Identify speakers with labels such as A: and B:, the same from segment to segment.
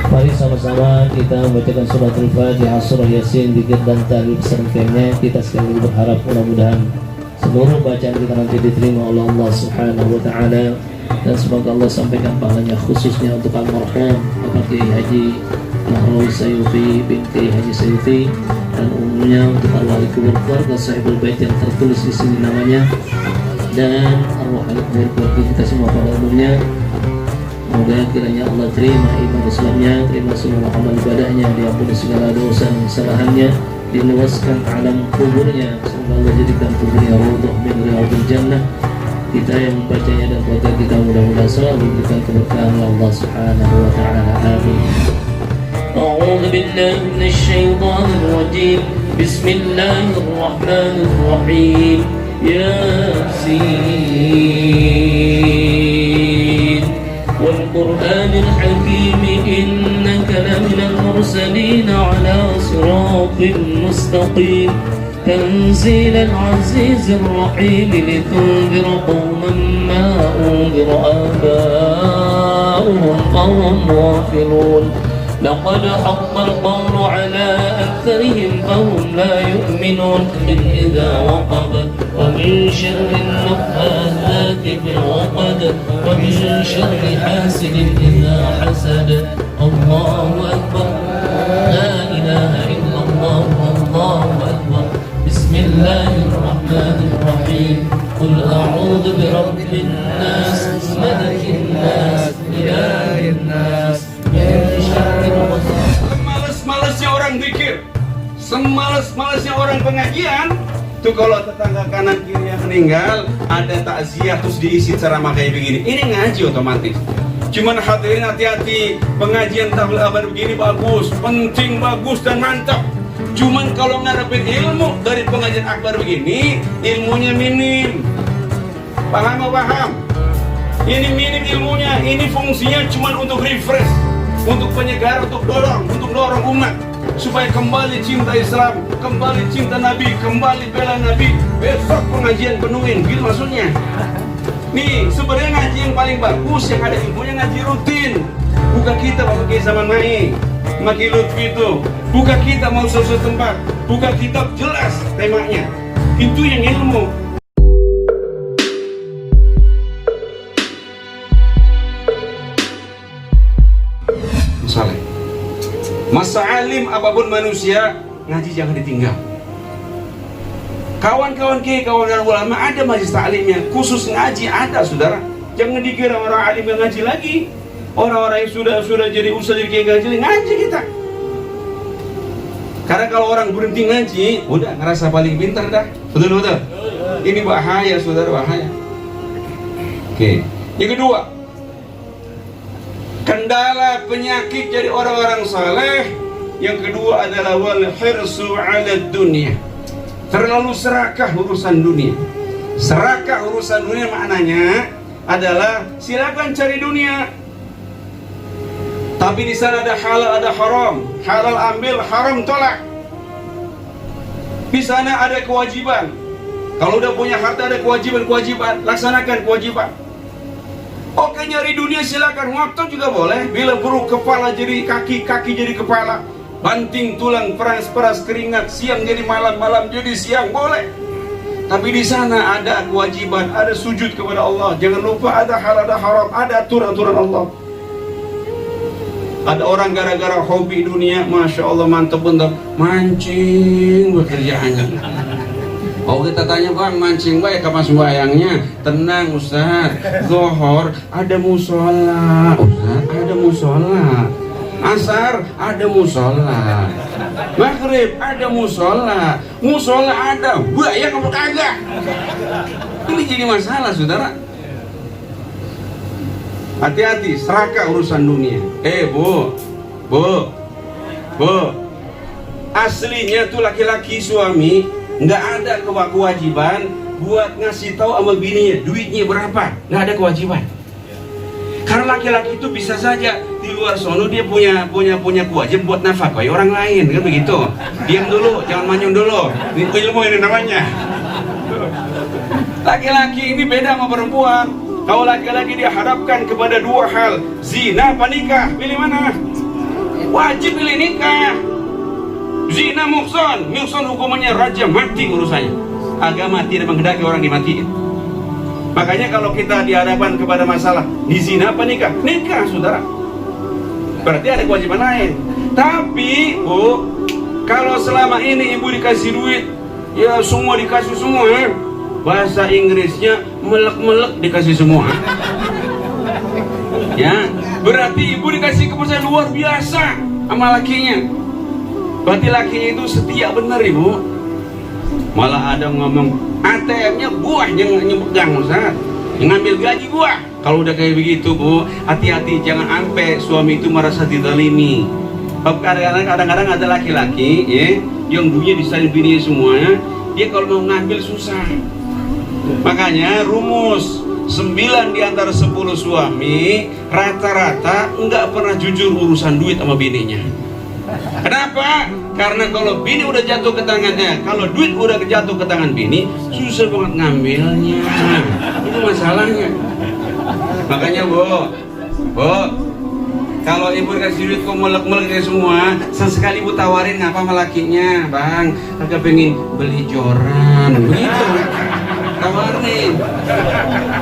A: Mari sama-sama kita membacakan suratul Fatihah, surah Yasin, zikir dan tahlil serangkaiannya. Kita sekali lagi berharap mudah-mudahan seluruh bacaan kita nanti diterima oleh Allah Subhanahu wa taala, dan semoga Allah sampaikan pahalanya khususnya untuk almarhum Bapak Kiai Haji Nahrawi Sayuti binti Haji Sayuti, dan umumnya untuk ahli kubur keluarga sahibul bait yang tertulis di sini namanya, dan arwah ahli kubur keluarga kita semua pada umumnya. Semoga kiranya Allah terima ibadah Islamnya, terima semua amal ibadahnya, diampuni segala dosa dan kesalahannya, diluaskan alam kuburnya. Semoga Allah jadikan kuburnya raudhah min riyadhil jannah. Kita yang membacanya dan keluarga kita mudah-mudahan selalu diberikan keberkahan Allah Subhanahu wa taala. Amin. A'udzu billahi minasyaitonir rajim. Bismillahirrahmanirrahim. Yasin wal Qur'anil Hakim innaka laminal mursalin ala siratin mustaqim. تنزيل العزيز الرحيم لتنذر قوما ما أنذر آباؤهم فهم غافلون لقد حق القول على أكثرهم فهم لا يؤمنون إذا وقب ومن شر النفاثات في العقد ومن شر حاسد إذا حسد الله أكبر لا إله إلا الله والله أكبر بسم الله الرحمن الرحيم قل أعوذ برب الناس ملك الناس إله الناس من شر الوسواس.
B: Semalas-malasnya orang zikir, semalas-malasnya orang pengajian tuh, kalau tetangga kanan kirinya meninggal ada takziah terus diisi ceramah kayak begini, ini ngaji otomatis. Cuman hadirin hati-hati, pengajian tabligh akbar begini bagus, penting, bagus dan mantap. Cuman kalau ngarepin ilmu dari pengajian akbar begini, ilmunya minim. Paham? Ini minim ilmunya, ini fungsinya cuman untuk refresh, untuk penyegar, untuk dorong umat supaya kembali cinta Islam, kembali cinta Nabi, kembali bela Nabi. Besok pengajian penuhin, gitu maksudnya. Nih, sebenarnya ngaji yang paling bagus, yang ada ilmunya ngaji rutin. Bukan kita pakai zaman Mai, Maki Lutfi itu, bukan kita mau sesuatu tempat, bukan kitab jelas temanya. Itu yang ilmu. Masa alim apapun manusia, ngaji jangan ditinggal. Kawan-kawan kiai, kawan-kawan ulama ada majelis taklimnya, khusus ngaji ada, saudara. Jangan dikira orang alim yang ngaji lagi. Orang-orang yang sudah jadi ustaz, jadi kiai ngaji kita. Karena kalau orang berhenti ngaji, udah ngerasa paling pintar dah. Betul. Ini bahaya, saudara, bahaya. Oke. Yang kedua, kendala penyakit jadi orang-orang saleh. Yang kedua adalah wal hirsu 'ala dunya. Terlalu serakah urusan dunia. Serakah urusan dunia maknanya adalah silakan cari dunia, tapi di sana ada halal, ada haram. Halal ambil, haram tolak. Di sana ada kewajiban. Kalau udah punya harta ada kewajiban, laksanakan kewajiban. Oke, nyari dunia silakan, ngotot juga boleh. Bila perlu kepala jadi kaki, kaki jadi kepala, banting tulang, peras keringat, siang jadi malam jadi siang, boleh. Tapi di sana ada kewajiban, ada sujud kepada Allah. Jangan lupa ada halal, ada haram, ada aturan Allah. Ada orang gara-gara hobi dunia, masya Allah mantep bentar, mancing bekerjaannya. Oh, kita tanya, bang, mancing baik apa sembahyangnya? Tenang Ustaz, Zuhur ada musola, Ustaz ada musola, Asar ada musola, Maghrib ada musola ada, bayang apa kagak? Ini jadi masalah, saudara. Hati-hati, serakah urusan dunia. Bu, aslinya tuh laki-laki suami nggak ada kewajiban buat ngasih tahu sama bininya duitnya berapa, nggak ada kewajiban. Karena laki-laki itu bisa saja di luar sono dia punya kewajiban buat nafkahi orang lain, kan begitu. Diam dulu, jangan manyun dulu. Ini ilmu ini namanya. Laki-laki ini beda sama perempuan. Kalau laki-laki dihadapkan kepada dua hal, zina apa nikah, pilih mana? wajib pilih nikah. Zina muhsan hukumannya rajam, mati urusannya. Agama tidak menghendaki orang dimatiin. Makanya kalau kita dihadapkan kepada masalah di zina apa nikah? Nikah, saudara. Berarti ada kewajiban lain. Tapi Bu, kalau selama ini ibu dikasih duit, ya semua dikasih semua, bahasa Inggrisnya melek-melek dikasih semua. Ya, berarti ibu dikasih kepercayaan luar biasa sama lakinya. Berarti lakinya itu setia bener ibu. Malah ada ngomong ATM-nya buah yang nyepegang Ustaz, yang ngambil gaji buah. Kalau udah kayak begitu Bu, hati-hati, jangan sampai suami itu merasa dizalimi. Kadang-kadang ada laki-laki ya, yang dunia disalin bininya semuanya, dia kalau mau ngambil susah. Makanya rumus 9 di antara 10 suami rata-rata nggak pernah jujur urusan duit sama bininya. Kenapa? Karena kalau bini udah jatuh ke tangannya, kalau duit udah jatuh ke tangan bini, susah banget ngambilnya. Itu masalahnya. Makanya Bu, kalau ibu kasih duit kok melek-melek semua, sesekali ibu tawarin ngapa sama lakinya, Bang, agak pengen beli joran, begitu. Tawarin.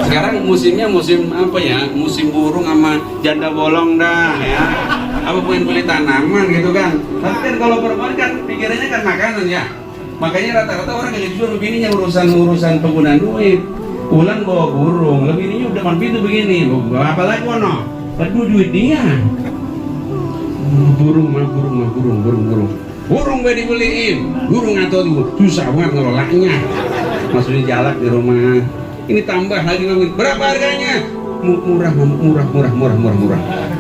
B: Sekarang musimnya musim apa ya? Musim burung sama janda bolong dah ya. Apa pengen beli tanaman gitu kan? Tapi kan kalau perempuan kan pikirannya kan makanan ya. Makanya rata-rata orang yang jujur bininya urusan penggunaan duit. Pulang bawa burung, lebih ini udah mampu itu begini. Apa lagi wono? Aduh duit dia. Burung. Burung gue dibeliin. Burung atau susah banget ngelolaknya. Maksudnya jalak di rumah. Ini tambah lagi berapa harganya? Murah.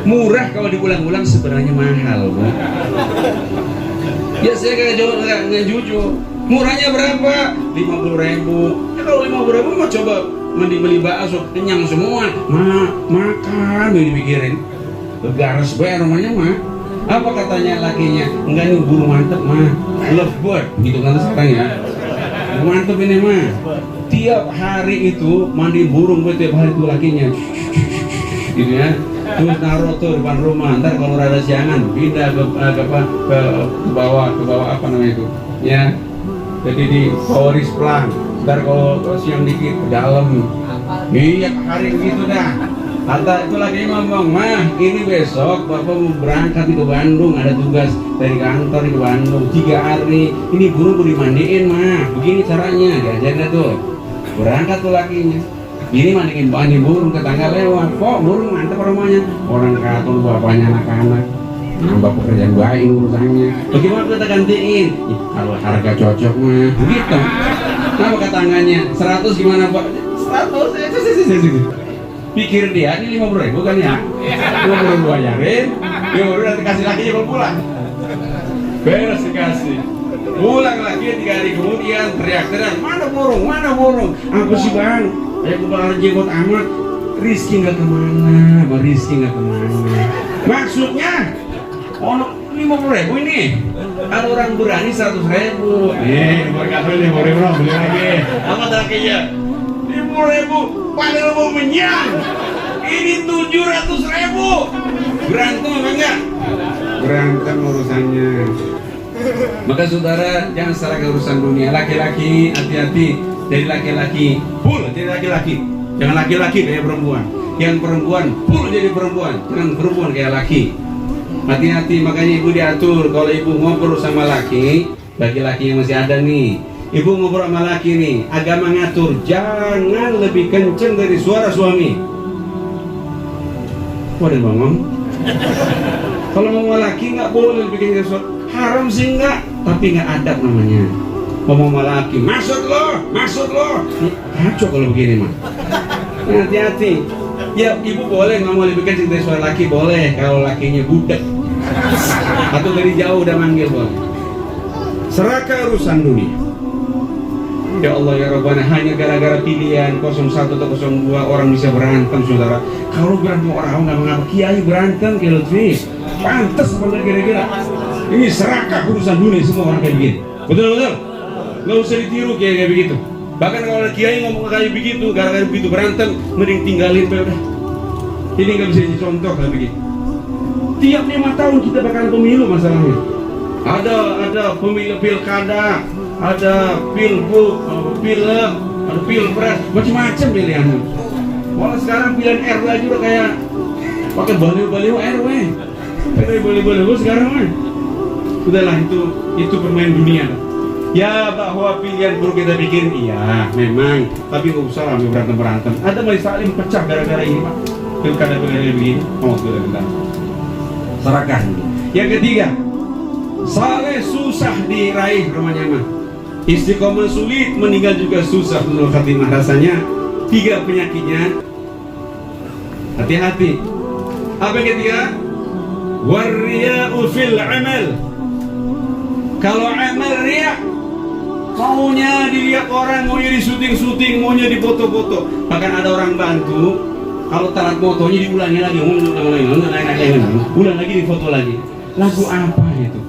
B: Murah kalau diulang-ulang sebenarnya mahal, Bu. Ya saya nggak jujur. Murahnya berapa? 50.000. Ya kalau 50.000 mah coba mending beli bakso, kenyang semua. Makan dipikirin. Garas bayar rumahnya mah. Apa katanya lakinya? Enggak nih burung mantep mah. Lovebird gitu kan sekarang ya. Mantep ini mah. Tiap hari itu mandi burung buat tiap hari tuh lakinya. Gitu ya. Terus naruh tuh depan rumah. Ntar kalau rada siangan pindah ke bawah apa namanya itu? Ya. Jadi di poweris pelan. Ntar kalau siang dikit ke dalam. Iya hari begitu dah. Kata itu lagi ngomong, mah ini besok bapak mau berangkat ke Bandung, ada tugas dari kantor ke Bandung 3 hari. Ini burung mau dimandiin mah. Begini caranya, diajarnya tuh. Berangkat tuh lakinya. Ini mandiin burung, tetangga lewat. Kok burung mantep rumahnya? Orang katon bapaknya anak-anak. Nambah pekerjaan baik urusannya. Bagaimana kita gantiin? Ya, kalau harga cocok mah begitu. Nah kata tangannya 100 gimana Pak? 100 pikir dia ini 50.000 kan ya? 50.000 bayarin, 50.000 nanti kasih lagi kalau pulang. Beres dikasih. Pulang lagi 3 hari kemudian teriak-teriak, mana burung? Apa sih Bang? Kayak kepala jenggot amat. Rizky nggak kemana? Maksudnya? Oh 50.000 ini. Kalau orang berani 100.000. Berkata 50.000 beli lagi. Apa terakhirnya? 50.000 padahal mau menyang. Ini 700.000. Berantem apa enggak? Berantem urusannya. Maka saudara jangan salah urusan dunia. Laki-laki hati-hati. Jadi laki-laki full jadi laki-laki. Jangan laki-laki kayak perempuan. Yang perempuan full jadi perempuan. Jangan perempuan kayak laki. Hati-hati, makanya ibu diatur. Kalau ibu ngobrol sama laki yang masih ada nih, ibu ngobrol sama laki nih, agama ngatur jangan lebih kenceng dari suara suami. Waduh bang, kalau mau laki nggak boleh lebih kenceng dari suara. Haram sih enggak, tapi nggak adab namanya. Ngomong sama laki, maksud lo, kacau kalau begini mah. Hati-hati. Ya ibu boleh ngomong lebih kenceng dari suara laki boleh, kalau lakinya budak atau dari jauh udah manggil boleh. Serahkan urusan dunia. Ya Allah ya Rabbana, hanya gara-gara pilihan 01 atau 02 orang bisa berantem saudara. Kalau berantem orang nggak mengapa kiai berantem kayak Lutfi, pantas apa kira-kira? Ini serahkan urusan dunia semua orang kayak begini. Betul? Nggak usah ditiru kayak begitu. Bahkan kalau ada kiai ngomong kayak begitu, gara-gara begitu berantem, mending tinggalin udah. Ini nggak bisa dicontoh kayak begitu. Tiap 5 tahun kita bakal pemilu masalahnya. Ada pemilu pilkada, ada pilgub, pilek, ada pilpres, macam-macam pilihannya. Malah sekarang pilihan RW aja udah kayak pakai baliho-baliho RW. Pakai baliho-baliho sekarang mah. Udahlah, itu permain dunia. Ya, bahwa pilihan perlu kita bikin, iya memang, tapi nggak usah lah berantem-berantem. Ada majelis taklim pecah gara-gara ini Pak. Pilkada begini, sudah. Serahkan. Yang ketiga, saleh susah diraih rumahnya mah. Istiqomah sulit, meninggal juga susah menurut khatimah rasanya. 3 penyakitnya. Hati-hati. Apa yang ketiga? Warriya'u fil amal. Kalau amal riya, maunya dilihat orang, maunya di syuting-syuting, maunya di foto-foto. Bahkan ada orang bantu, kalau telat motonya diulangi lagi, ulang lagi di foto lagi. Lagu apa itu?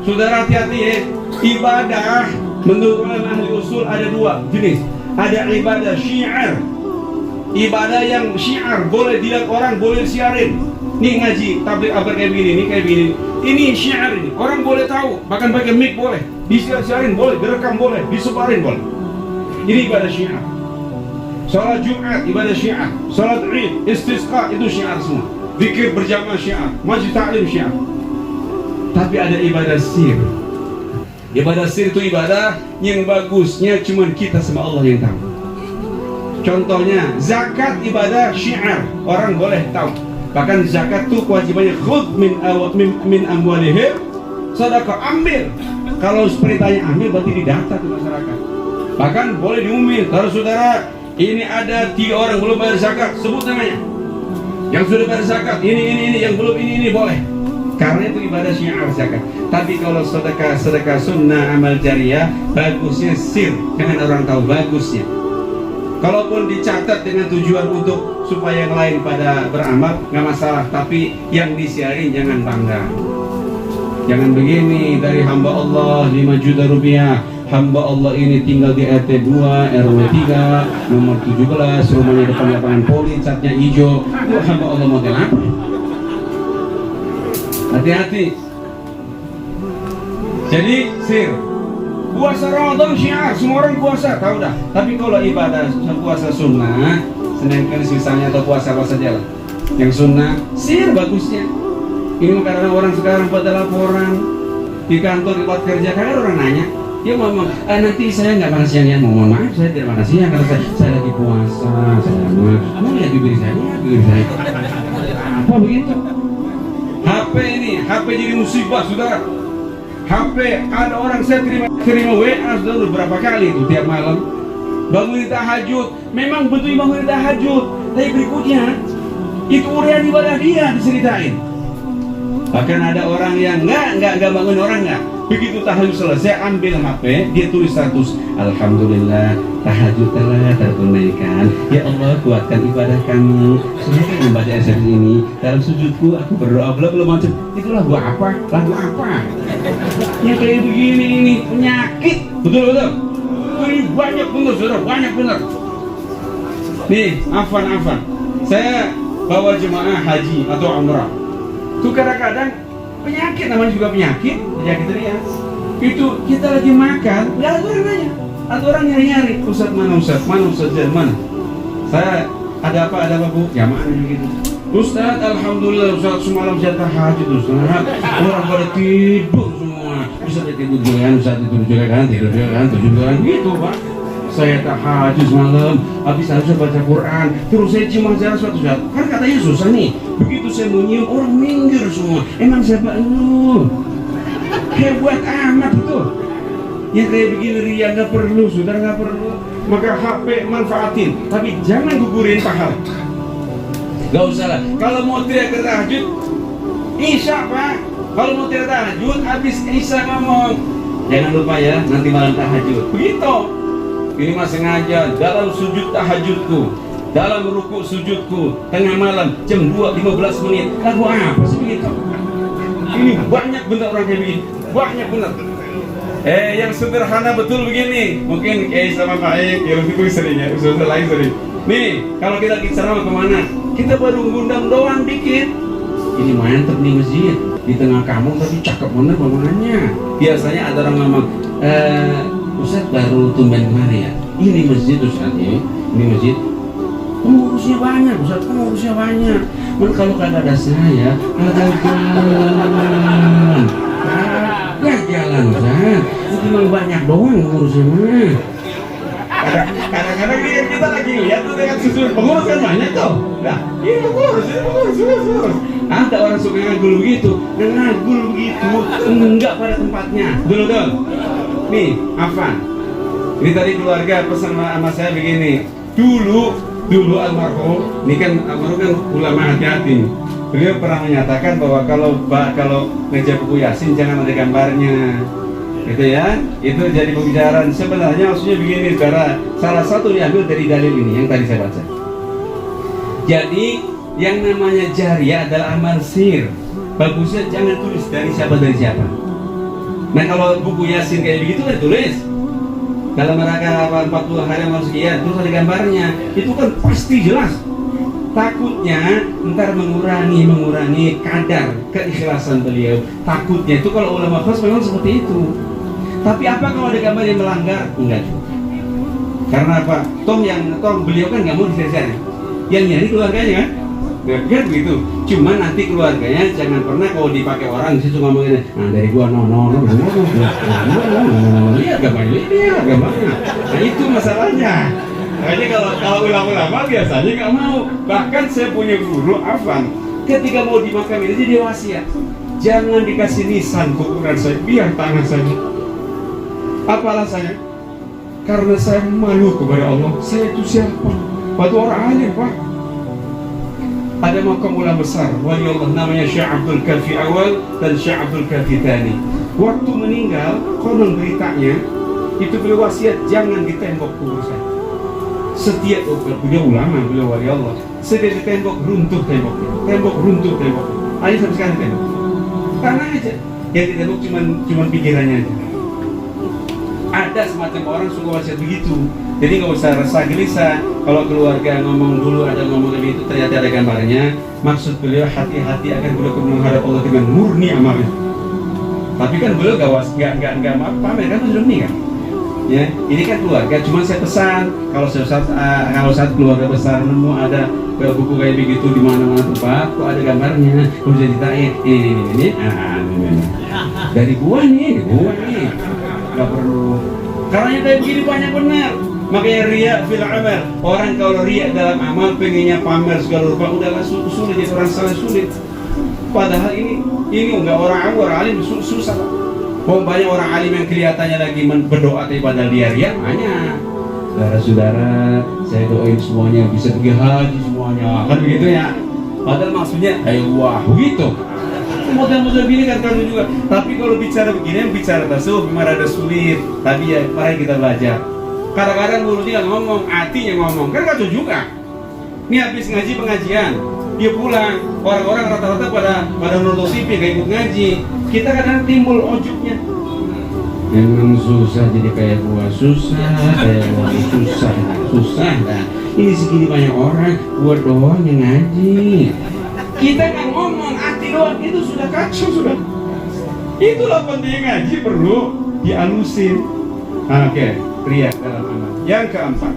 B: Saudara hati-hati ya. Ibadah menurut ulama ahli usul ada 2 jenis. Ada ibadah syiar. Ibadah yang syiar, boleh dilihat orang, boleh siarin. Nih ngaji, tabligh kabar kayak begini, kayak begini. Ini syiar ini, orang boleh tahu, bahkan pakai mic boleh, disiarin boleh, direkam boleh, disebarin boleh. Ini ibadah syiar. Salat Jumat ibadah syiar, salat Id, istisqa itu syiar semua. Zikir berjamaah syiar, majlis taklim syiar. Tapi ada ibadah sir. Ibadah sir itu ibadah yang bagusnya cuma kita sama Allah yang tahu. Contohnya zakat ibadah syiar, orang boleh tahu. Bahkan zakat itu kewajibannya khudh min amwalihim sedekah, ambil. Kalau perintahnya ambil berarti didata ke masyarakat. Bahkan boleh diumumkan, kalau saudara ini ada 3 orang belum bayar zakat, sebut namanya. Yang sudah bayar zakat, ini yang belum ini boleh. Karena itu ibadah syiar zakat. Tapi kalau sedekah sunnah amal jariyah, bagusnya sir, jangan orang tahu bagusnya. Kalaupun dicatat dengan tujuan untuk supaya yang lain pada beramal, nggak masalah. Tapi yang disiarin jangan bangga. Jangan begini, dari hamba Allah 5 juta rupiah. Hamba Allah ini tinggal di RT 2, RW 3, nomor 17, rumahnya depan lapangan poli, catnya hijau. Itu hamba Allah model apa? Hati-hati. Jadi sir. Puasa Ramadan syiar, semua orang puasa, tahu dah. Tapi kalau ibadah puasa sunnah, Senin Kamis misalnya, atau puasa apa saja lah. Yang sunnah, sir bagusnya. Ini karena orang sekarang pada laporan di kantor, di tempat kerja, kadang orang nanya, dia ngomong, nanti saya nggak makan siang, mohon maaf saya tidak makan siang karena saya lagi puasa, saya mau lihat bibir saya, apa begitu? HP ini, HP jadi musibah saudara. HP, ada orang saya terima WA sudah beberapa kali itu tiap malam. Bangun tahajud, memang betul bangun tahajud, tapi berikutnya itu urian ibadah dia diceritain. Bahkan ada orang yang nggak bangun orang nggak. Begitu tahajud selesai, ambil HP, dia tulis status, alhamdulillah tahajud telah tertunaikan. Ya Allah, kuatkan ibadah kami. Saya membaca ayat ini dalam sujudku, aku berdoa belum macam. Itu lagu apa? Lagu apa? Yang kayak begini ini penyakit, betul. Ini banyak benar, saudara, banyak benar. Nih, afan. Saya bawa jemaah haji atau umrah. Itu kadang-kadang penyakit, namanya juga penyakit ria. Itu kita lagi makan, nggak ada orang nanya. Ada orang nyari-nyari, Ustaz dan mana? Saya ada apa bu? Ya mana begitu. Ustaz, alhamdulillah Ustaz semalam saya tahajud Ustaz. Orang pada tidur semua. Ustaz tidur juga kan, gitu Pak. Saya tahajud semalam, habis saya baca Quran, terus saya cium aja suatu saat. Kan katanya susah nih. Begitu saya mau nyium, orang minggir semua. Emang siapa lu? Hebat amat itu. Yang kayak begini ria nggak perlu, saudara nggak perlu. Maka HP manfaatin, tapi jangan gugurin pahala. Gak usah lah. Kalau mau teriak tahajud, Isya Pak. Kalau mau teriak tahajud, habis Isya ngomong. Jangan lupa ya, nanti malam tahajud. Begitu. Ini mah sengaja dalam sujud tahajudku, dalam rukuk sujudku, tengah malam jam 2:15 menit. Lagu apa sih begitu? Ini banyak benar orang kayak begini, banyak benar. Yang sederhana betul begini, mungkin kayak sama Pak Aik, yang itu sering ya, usul lain sering. Nih, kalau kita ceramah kemana? Kita baru ngundang doang dikit, ini mantep nih masjid di tengah kampung tapi cakep bener bangunannya. Biasanya ada orang ngomong, Ustaz baru tumben kemari ya, ini masjid Ustaz ya, ini masjid pengurusnya banyak Ustaz, pengurusnya banyak. Kalau kagak ada saya ada jalan Ustaz, itu memang banyak doang pengurusnya mah. Kadang-kadang kita lagi lihat tuh dengan susun pengurus kan banyak tuh. Nah, ini pengurus. Ada orang suka ngagul begitu, enggak pada tempatnya. Dulu. Nih, Afan. Ini tadi keluarga pesan sama saya begini. Dulu almarhum, ini kan almarhum kan ulama hati-hati. Beliau pernah menyatakan bahwa kalau meja buku Yasin jangan ada gambarnya. Gitu ya, itu jadi pembicaraan. Sebenarnya maksudnya begini, saudara. Salah satu diambil dari dalil ini yang tadi saya baca. Jadi yang namanya jariah adalah amal sir. Bagusnya jangan tulis dari siapa. Nah kalau buku Yasin kayak begitu kan tulis dalam rangka 40 hari amal sekian, terus ada gambarnya. Itu kan pasti jelas. Takutnya ntar mengurangi kadar keikhlasan beliau. Takutnya itu kalau ulama khas memang seperti itu. Tapi apa kalau ada gambar yang melanggar? Enggak juga. Karena apa? Beliau kan nggak mau diseret-seret. Yang nyari keluarganya kan? Kan begitu. Cuma nanti keluarganya jangan pernah kalau dipakai orang situ ngomongin, nah dari gua lihat gambarnya ini. Nah itu masalahnya. Makanya kalau ulama-ulama biasanya nggak mau. Bahkan saya punya guru Afan, ketika mau dimakamin aja dia wasiat, jangan dikasih nisan kuburan saya, biar tanah saya. Apa alasannya? Karena saya malu kepada Allah. Saya itu siapa? Waktu orang alim Pak. Ada makam ulama besar wali Allah namanya Syekh Abdul Kafi awal dan Syekh Abdul Kafi tani. Waktu meninggal, konon beritanya itu beliau wasiat jangan ditembok kubur saya. Setiap beliau ulama, beliau wali Allah. Setiap ditembok runtuh tembok. Ayo sampai sekarang tembok. Karena aja yang ditembok cuman pikirannya aja. Ada semacam orang suka wasiat begitu. Jadi nggak usah resah gelisah. Kalau keluarga ngomong dulu ada ngomong begitu ternyata ada gambarnya. Maksud beliau hati-hati akan beliau menghadap Allah dengan murni amalnya. Tapi kan beliau nggak pamer kan sudah menikah. Ya, ini kan keluarga. Cuma saya pesan kalau saat keluarga besar nemu ada buku kayak begitu di mana-mana tempat, kok ada gambarnya, kok bisa ditain ini. Dari gua nih, nggak perlu. Karena yang kayak begini banyak benar. Makanya riya fil amal. Orang kalau riya dalam amal pengennya pamer segala rupa udahlah sulit jadi orang salah sulit. Padahal ini enggak orang alim susah. Banyak orang alim yang kelihatannya lagi berdoa tapi padahal dia riya banyak. Saudara-saudara, saya doain semuanya bisa pergi haji semuanya. Kan begitu ya. Padahal maksudnya wah begitu. Model-model gini kan kamu juga. Tapi kalau bicara begini, bicara tasawuf memang ada sulit. Tapi ya, mari kita belajar. Kadang-kadang mulutnya ngomong, hatinya ngomong. Kan kacau juga. Ini habis ngaji pengajian, dia pulang. Orang-orang rata-rata pada nonton TV gak ikut ngaji. Kita kadang timbul ujubnya. Memang susah jadi kayak gua susah. Nah, ini segini banyak orang, gua doang yang ngaji. Kita kan ngomong hati doang itu sudah kacau sudah. Itulah penting ngaji perlu dialusin. Oke, riya dalam amal. Yang keempat,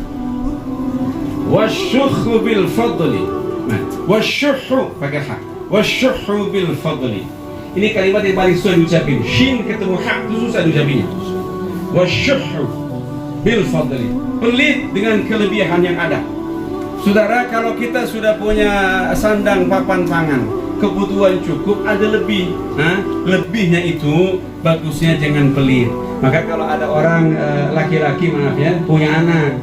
B: wasyuhu bil fadli. Nah, wasyuhu pakai hak. Wasyuhu bil fadli. Ini kalimat yang paling susah diucapin. Shin ketemu hak itu susah diucapinnya. Wasyuhu bil fadli. Pelit dengan kelebihan yang ada. Saudara, kalau kita sudah punya sandang papan pangan, kebutuhan cukup, ada lebih. Lebihnya itu bagusnya jangan pelit. Maka kalau ada orang laki-laki punya anak,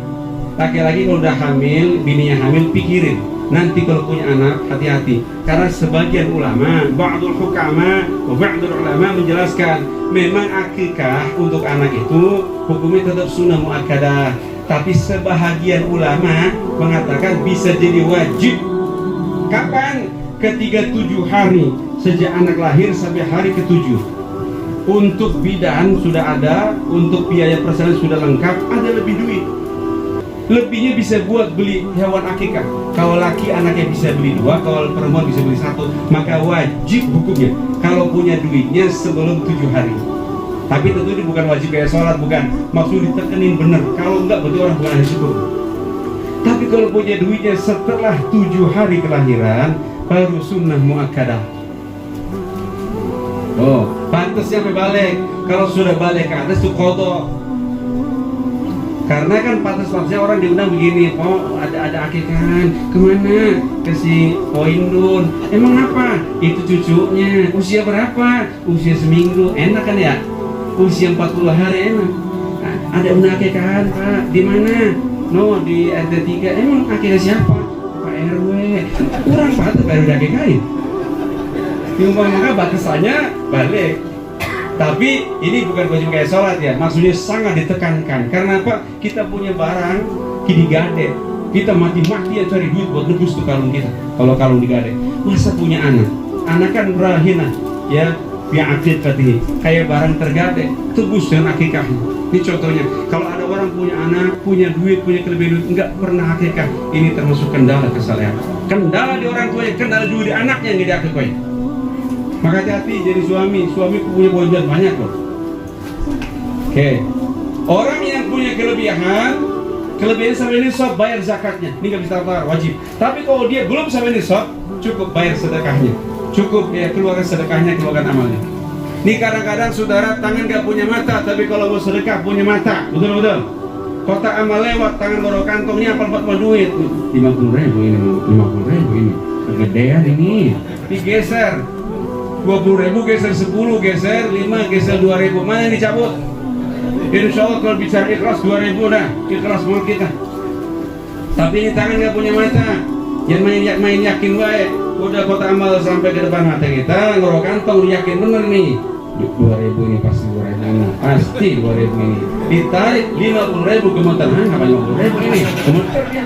B: laki-laki kalau udah hamil, bininya hamil, pikirin nanti kalau punya anak hati-hati. Karena sebagian ulama, ba'dul hukama wa ba'dul ulama menjelaskan memang akikah untuk anak itu hukumnya tetap sunnah muakkadah. Tapi sebahagian ulama mengatakan bisa jadi wajib. Kapan? Ketika 7 hari sejak anak lahir sampai hari ke-7. Untuk bidan sudah ada, untuk biaya persalinan sudah lengkap, ada lebih duit. Lebihnya bisa buat beli hewan akikah. Kalau laki anaknya bisa beli 2, kalau perempuan bisa beli 1. Maka wajib hukumnya kalau punya duitnya sebelum 7 hari. Tapi tentu ini bukan wajib kayak sholat, bukan. Maksud ditekenin bener. Kalau enggak berarti orang bukan ahli syukur. Tapi kalau punya duitnya setelah 7 hari kelahiran, baru sunnah muakkadah. Oh, pantas sampai balik. Kalau sudah balik ke atas itu qadha. Karena kan pantas-pantasnya orang diundang begini, oh ada akikahan, kemana? Ke si Poindun. Emang apa? Itu cucunya. Usia berapa? Usia seminggu. Enak kan ya? Usia 40 hari enak. Ada undang akikahan, Pak. Di mana? No, di RT 3. Emang akikah siapa? Pak RW. Kurang patut baru akikahin. Maka batasannya balik. Tapi ini bukan wajib kayak sholat ya, maksudnya sangat ditekankan. Karena apa? Kita punya barang, kini gade. Kita mati-mati ya cari duit buat nebus tuh kalung kita. Kalau kalung digade, masa punya anak kan rahina ya, yang akid katanya kayak barang tergade, tebus dengan akikahnya. Ini contohnya. Kalau ada orang punya anak, punya duit, punya kelebihan duit, enggak pernah akikah, ini termasuk kendala kesalahan. Kendala di orang tuanya, kendala juga di anaknya yang tidak akikah. Maka hati-hati jadi suami punya kewajiban banyak loh. Oke. Orang yang punya kelebihan sampai nisab bayar zakatnya. Ini nggak bisa apa wajib. Tapi kalau dia belum sampai nisab, cukup bayar sedekahnya. Cukup ya keluarkan sedekahnya, keluarkan amalnya. Ini kadang-kadang saudara tangan nggak punya mata, tapi kalau mau sedekah punya mata. Betul. Kotak amal lewat, tangan baru kantongnya apa buat duit. 50.000 ini, 50.000 ini. Kegedean ini. Digeser. 20.000 geser 10, geser 5, geser 2.000. Mana yang dicabut? Insya Allah kalau bicara ikhlas 2.000 dah, ikhlas banget kita. Tapi ini tangan nggak punya mata, jangan main yakin baik. Udah kota amal sampai ke depan mata kita, ngorok kantong yakin bener nih. 2.000 ini pasti 2.000 ini, pasti 2.000 ini. Ditarik 50.000 gemeter, apa 50.000 ini? Gemeter ya.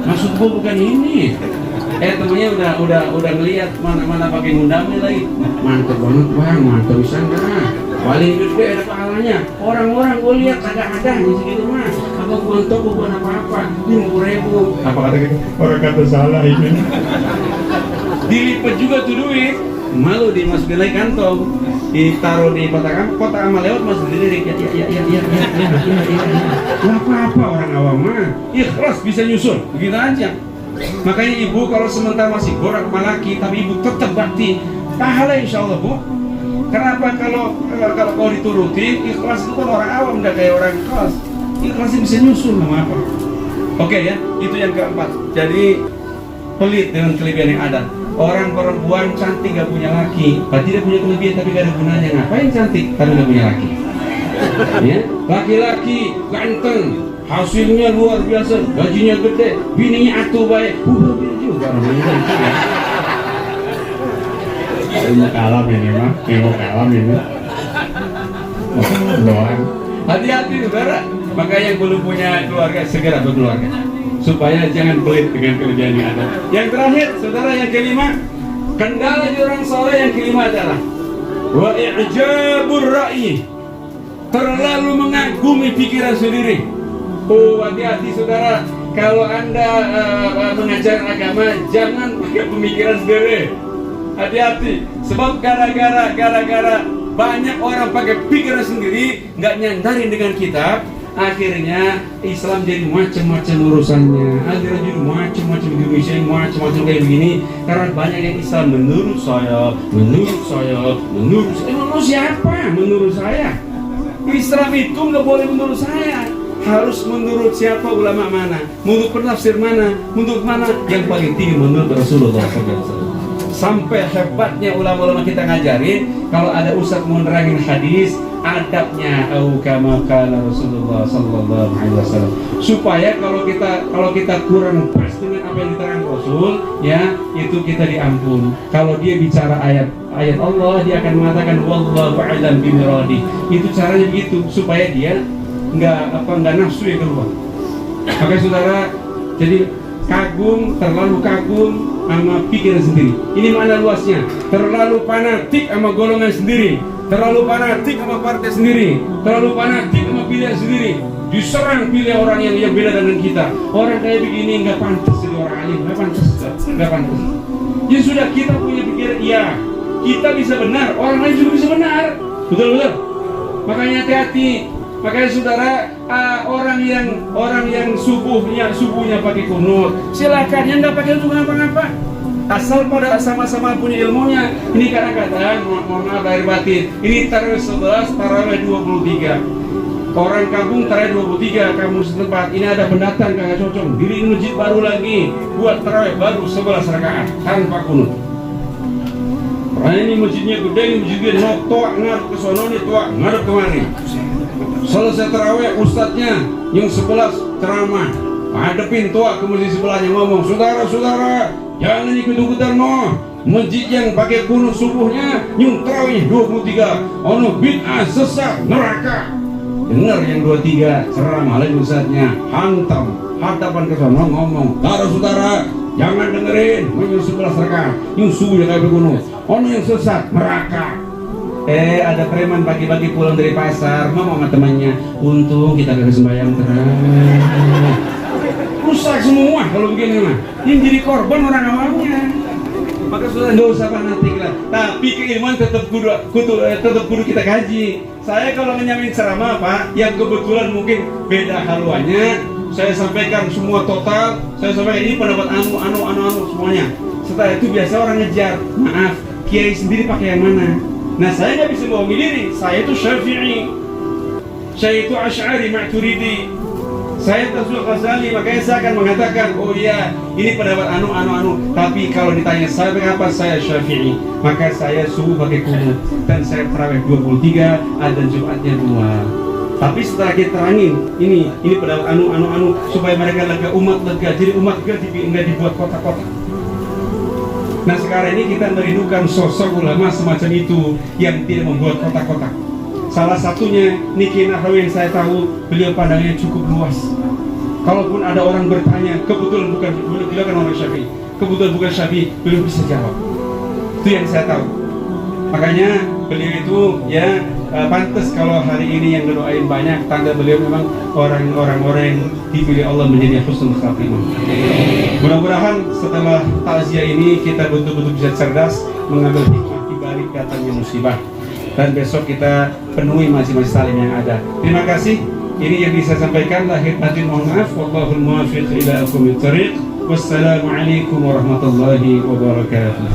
B: Maksud gua bukan ini. Temennya udah ngelihat mana pakai ngundamnya lagi. Mantap banget bang, mantap bisa enggak? Paling gede ada pahalanya. Orang-orang gue lihat ada nih segitu mas. Apa bukan toko bukan apa-apa. 50.000. Apa kata gitu? Orang kata salah ini. Dilipat juga tuh duit. Malu dimasukin lagi kantong. Ditaruh di kotak amal lewat masuk diri. Ya. Gak apa-apa orang awam mah. Ikhlas bisa nyusul. Begitu aja. Makanya ibu kalau sementara masih gorak malaki, tapi ibu tetap bakti, pahala insya Allah bu. Kenapa? Kalau kau dituruti, ikhlas itu kan orang awam, nggak kayak orang ikhlas. Ikhlasnya bisa nyusul nama apa? Oke ya, itu yang keempat. Jadi pelit dengan kelebihan yang ada. Orang perempuan cantik gak punya laki, berarti dia punya kelebihan tapi gak ada gunanya. Ngapain cantik? Karena gak punya laki. Ya, laki-laki ganteng, hasilnya luar biasa, gajinya gede, bininya atuh baik, juga namanya itu ya. Ilmu kalam ini mah, ilmu kalam ini. Doang. Hati-hati saudara. Maka yang belum punya keluarga segera berkeluarga, supaya jangan pelit dengan kelebihan yang ada. Yang terakhir, saudara, yang kelima, kendala di orang soleh yang kelima adalah wa i'jabur ra'yi, terlalu mengagumi pikiran sendiri. Oh, hati-hati saudara, kalau anda mengajar agama jangan pakai pemikiran sendiri. Hati-hati, sebab gara-gara banyak orang pakai pikiran sendiri, nggak nyandarin dengan kitab, akhirnya Islam jadi macam-macam urusannya. Akhirnya jadi macam-macam Indonesia, macam-macam kayak begini, karena banyak yang Islam menurut saya. Menurut siapa? Menurut saya. Islam itu nggak boleh menurut saya. Harus menurut siapa, ulama mana, menurut penafsir mana, menurut mana, yang paling tinggi menurut Rasulullah SAW. Sampai hebatnya ulama-ulama kita ngajarin, kalau ada ustaz mau nerangin hadis, adabnya au kama qala Rasulullah sallallahu alaihi wasallam. Supaya kalau kita kurang pas dengan apa yang diterangkan Rasul, ya, itu kita diampun. Kalau dia bicara ayat Allah, dia akan mengatakan wallahu a'lam bimuradi. Itu caranya begitu, supaya dia nggak nafsu ya keluar. Maka saudara, jadi terlalu kagum sama pikiran sendiri. Ini makna luasnya. Terlalu fanatik sama golongan sendiri, terlalu fanatik sama partai sendiri, terlalu fanatik sama pilihan sendiri. diserang, pilih orang yang beda dengan kita. Orang kayak begini nggak pantas jadi orang alim, nggak pantas. Ya sudah, kita punya pikiran, ya kita bisa benar, orang lain juga bisa benar, betul. Makanya hati-hati. Makanya saudara, orang yang subuhnya pakai kunut, silakan, yang nggak pakai untuk ngapa-ngapa. Asal pada sama-sama punya ilmunya. Ini kadang-kadang, mohon maaf lahir batin, ini tarawih 11, tarawih 23. Orang kampung tarawih 23, kamu setempat, ini ada pendatang kagak cocok, diri masjid baru lagi, buat tarawih baru 11 rakaat tanpa kunut. Karena ini masjidnya gede, ini masjidnya toak ngaduk ke sono, ini toak ngaduk kemari. Selesai tarawih, ustadznya yang 11 ceramah, hadepin toak ke masjid sebelahnya ngomong, saudara-saudara, jangan ikut-ikutan no. Masjid yang pakai kunut subuhnya nyung tarawih 23, ono bid'ah, sesat, neraka. Dengar yang 23 ceramah lagi ustadznya, hantam hadapan ke sana ngomong, saudara, jangan dengerin nyung 11 rakaat, nyung subuhnya kayak kunut, ono yang sesat, neraka. Ada preman pagi-pagi pulang dari pasar, ngomong sama temannya, untung kita gak sembahyang terang. Rusak semua kalau begini mah. Yang jadi korban orang awamnya. Maka sudah nggak usah fanatik lah. Tapi keilmuan tetap kudu kita kaji. Saya kalau menyamin ceramah Pak, yang kebetulan mungkin beda haluannya, saya sampaikan semua total. Saya sampaikan ini pendapat anu semuanya. Setelah itu biasa orang ngejar, maaf, kiai sendiri pakai yang mana? Nah, saya nggak bisa bohongi diri. Saya itu Syafi'i, saya itu Asy'ari Maturidi, saya Tafsir Ghazali. Makanya saya akan mengatakan, oh iya, ini pendapat anu. Tapi kalau ditanya saya apa, saya Syafi'i. Maka saya subuh pakai kunut dan saya tarawih 23, ada Jumatnya 2. Tapi setelah kita terangin, ini pendapat anu supaya mereka lega, umat lega. Jadi umat lega nggak dibuat kotak-kotak. Nah sekarang ini kita merindukan sosok ulama semacam itu yang tidak membuat kotak-kotak. Salah satunya Niki Nahrawi yang saya tahu, beliau pandangnya cukup luas. Kalaupun ada orang bertanya, kebetulan beliau kan orang Syafi'i, kebetulan bukan Syafi'i, beliau bisa jawab. Itu yang saya tahu. Makanya beliau itu ya pantas kalau hari ini yang ngedoain banyak, tanda beliau memang orang-orang yang dipilih Allah menjadi husnul khatimah. Mudah-mudahan setelah takziah ini kita betul-betul bisa cerdas mengambil hikmah di balik datangnya musibah, dan besok kita penuhi masing-masing salim yang ada. Terima kasih. Ini yang bisa sampaikan, lahir batin mohon maaf. Wallahul muwaffiq ila aqwamit thoriq. Wassalamualaikum warahmatullahi wabarakatuh.